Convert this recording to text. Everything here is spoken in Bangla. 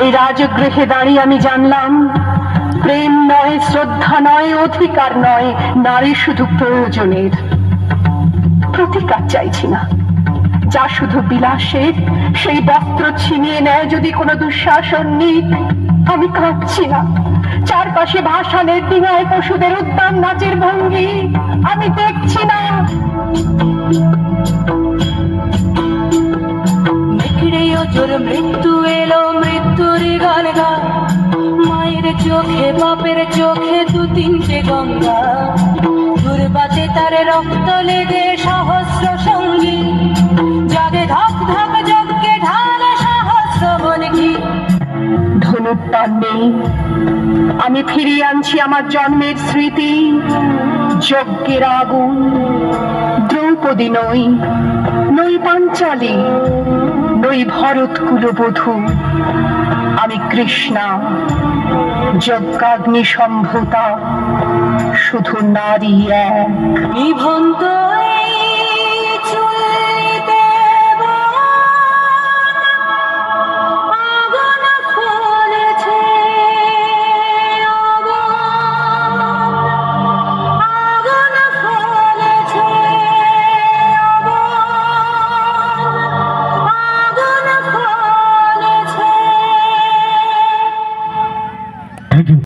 এই রাজগৃহে দাঁড়িয়ে আমি জানলাম, প্রেম নয়, শ্রদ্ধা নয়, অধিকার নয়, নারী শুধু প্রয়োজনের। প্রতিকার চাইছি না, যা শুধু বিলাসের, সেই বস্ত্র ছিনিয়ে নেয় যদি কোনো দুঃশাসন নিক। আমি কাঁদছি না, চারপাশে ভাসানের ডিঙায় পশুদের উদ্যান নাচের ভঙ্গি আমি দেখছি না। জোর মৃত্যু এলো, মৃত্যুর গান গা, মায়ের চোখে বাপের চোখে দু তিনটে গঙ্গা, দুর্বাতে তার রক্ত লেগে সহস্র সঙ্গী, জাগে ধক ধক যজ্ঞে ঢালে সহস্র বনকি। ধনুর টান নেই, আমি ফিরিয়ে আনছি আমার জন্মের স্মৃতি, যজ্ঞের আগুন। দ্রৌপদী নই, নই পাঞ্চালী, নই ভরত কুলবধূ, আমি কৃষ্ণা, যজ্ঞাগ্নি সম্ভূতা, শুধু নারী এক। নিভন্ত